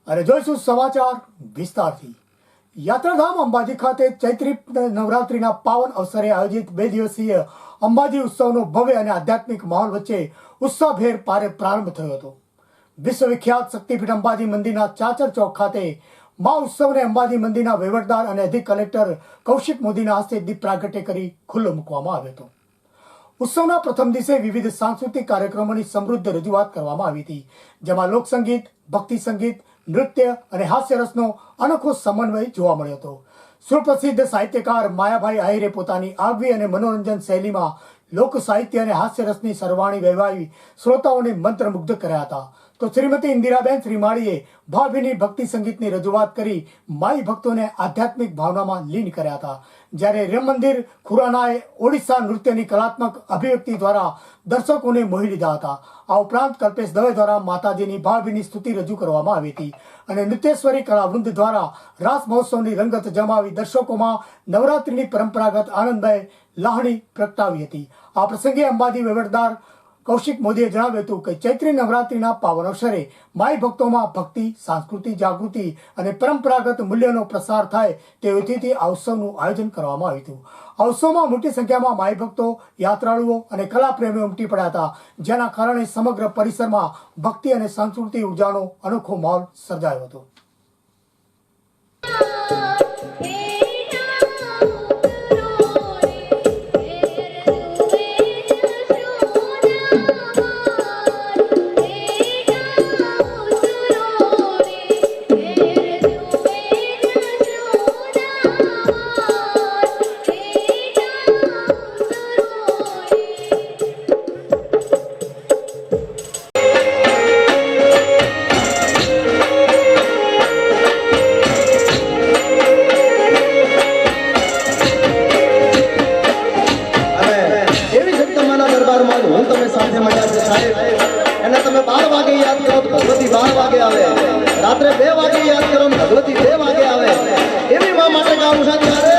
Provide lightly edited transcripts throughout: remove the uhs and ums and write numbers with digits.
અને જોઈશું સમાચાર વિસ્તારથી। યાત્રાધામ અંબાજી ખાતે ચૈત્રી નવરાત્રિના પાવન અવસરે આયોજિત 2 દિવસીય અંબાજી ઉત્સવનો ભવ્ય અને આધ્યાત્મિક માહોલ વચ્ચે ઉત્સાહભેર પ્રારંભ થયો હતો। વિશ્વવિખ્યાત શક્તિપીઠ અંબાજી મંદિરના ચાચર ચોક ખાતે મા ઉત્સવને અંબાજી મંદિરના વહીવટદાર અને અધિક કલેક્ટર કૌશિક મોદીના હસ્તે દીપ પ્રાગટ્ય કરી ખુલ્લો મૂકવામાં આવ્યો હતો। ઉત્સવના પ્રથમ દિવસે વિવિધ સાંસ્કૃતિક કાર્યક્રમોની સમૃદ્ધ રજૂઆત કરવામાં આવી હતી, જેમાં લોકસંગીત, ભક્તિ સંગીત, નૃત્ય અને હાસ્યરસનો અનોખો સમન્વય જોવા મળ્યો હતો। સુપ્રસિદ્ધ સાહિત્યકાર માયાભાઈ આહિરે પોતાની આગવી અને મનોરંજન શૈલીમાં લોક સાહિત્ય અને હાસ્યરસની સરવાણી વહેવાવી શ્રોતાઓને મંત્રમુગ્ધ કર્યા હતા। તો શ્રીમતી ઇન્દિરાબેન શ્રીમાળીએ ભાવભીની ભક્તિ સંગીતની રજૂઆત કરી માઈ ભક્તોને આધ્યાત્મિક ભાવનામાં લીન કર્યા હતા, જ્યારે રેમ મંદિર ખુરાનાએ ઓડિશા નૃત્યની કલાત્મક અભિવ્યક્તિ દ્વારા દર્શકોને મોહી લીધા હતા। આ ઉપરાંત કલ્પેશ દવે દ્વારા માતાજીની ભાવભીની સ્તુતિ રજૂ કરવામાં આવી હતી અને નૃત્યેશ્વરી કલાવૃંદ દ્વારા રાસ મહોત્સવની રંગત જમાવી દર્શકોમાં નવરાત્રિની પરંપરાગત આનંદમય લાહણી પ્રગટાવી હતી। આ પ્રસંગે અંબાજી વહીવટદાર કૌશિક મોદીએ જણાવ્યું હતું કે ચૈત્રી નવરાત્રિના પાવન અવસરે માઈ ભક્તોમાં ભક્તિ, સંસ્કૃતિ, જાગૃતિ અને પરંપરાગત મૂલ્યોનો પ્રસાર થાય તે હેતુથી આ ઉત્સવનું આયોજન કરવામાં આવ્યું હતું। આ ઉત્સવમાં મોટી સંખ્યામાં માઈ ભક્તો, યાત્રાળુઓ અને કલાપ્રેમીઓ ઉમટી પડ્યા હતા, જેના કારણે સમગ્ર પરિસરમાં ભક્તિ અને સંસ્કૃતિ ઉર્જાનો અનોખો માહોલ સર્જાયો હતો। रात्रे 2 वागे याद करो, भगवती 2 वागे आवे एवी मां माटे गाऊं छे ત્યારે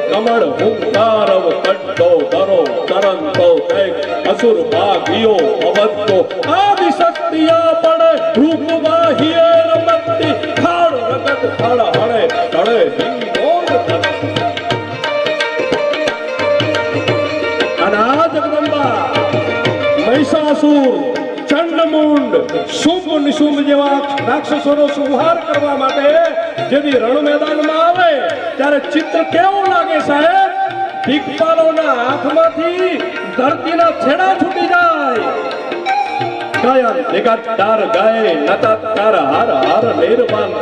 कमल हुंकारव कंडो दरो तरंतो असुर भागियो अवधो आदि शक्तिया पड़े रूप बाहिया શુંભ નિશુંભ જેવા રાક્ષસોનો સંહાર કરવા માટે જેથી રણ મેદાનમાં આવે ત્યારે ચિત્ર કેવું લાગે સાહેબ? દિગ્પાલોના હાથમાંથી ધરતીના છેડા છૂટી જાય. ગાયન નિગાટાર ગાય નતાટાર હાર હાર નિર્વાણ.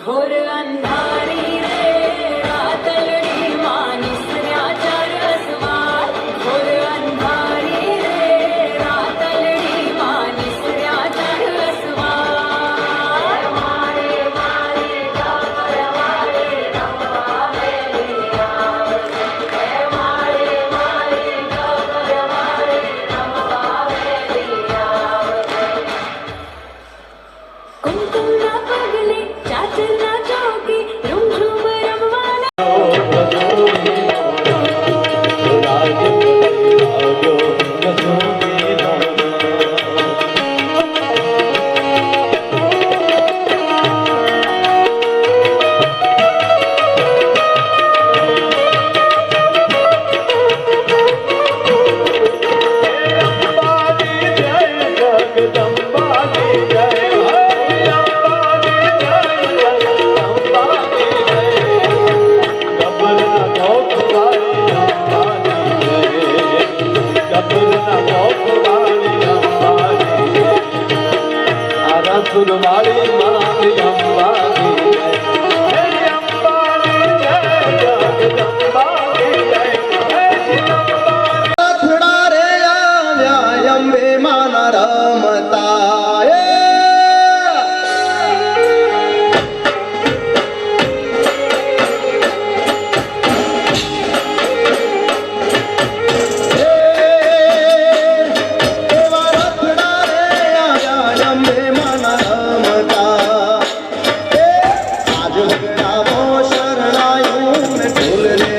घोर अंधारी रे रातलड़ी मानिसऱ्या चरसवार घोर अंधारी रे रातलड़ी मानिसऱ्या चरसवार मारे मारे जागर वाले रंबा वेलिया मारे मारे जागर वाले रंबा वेलिया कुमकुम ना पगले चाचर ना चौकी रूम झूम रमवाना થોડા રે આવ્યા અંબે માના રમતા એવા રથડા રે આવ્યા અંબે માના રમતા આજ લગડાવો શરણાયું ને ઢોલ રે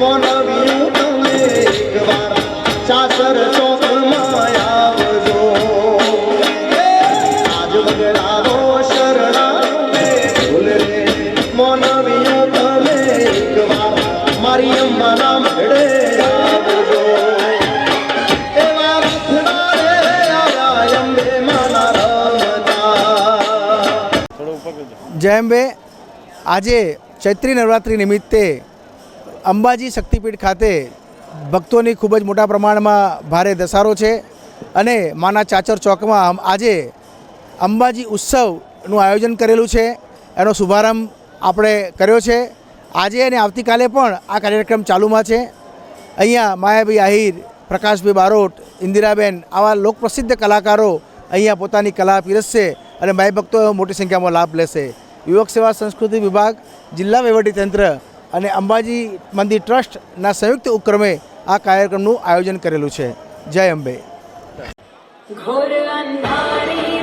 મોનવ્યું તમે એકવાર ચાચર ચોકમાં આવજો આજ લગડાવો શરણાયું ને ઢોલ રે મોનવ્યું તમે એકવાર મારી અંબાના મેળે આવજો એવા રથડા રે આવ્યા અંબે માના રમતા. જય અંબે. આજે ચૈત્રી નવરાત્રિ નિમિત્તે અંબાજી શક્તિપીઠ ખાતે ભક્તોની ખૂબ જ મોટા પ્રમાણમાં ભારે ધસારો છે અને માના ચાચર ચોકમાં આજે અંબાજી ઉત્સવનું આયોજન કરેલું છે. એનો શુભારંભ આપણે કર્યો છે. આજે અને આવતીકાલે પણ આ કાર્યક્રમ ચાલુમાં છે. અહીંયા માયાભાઈ આહિર, પ્રકાશભાઈ બારોટ, ઇન્દિરાબેન આવા લોકપ્રસિદ્ધ કલાકારો અહીંયા પોતાની કલા પીરસશે અને માય ભક્તો મોટી સંખ્યામાં લાભ લેશે. યુવક સેવા સંસ્કૃતિ વિભાગ, જિલ્લા વહીવટીતંત્ર અને અંબાજી મંદિર ટ્રસ્ટના સંયુક્ત ઉપક્રમે આ કાર્યક્રમનું આયોજન કરેલું છે. જય અંબે. घोर अंधारी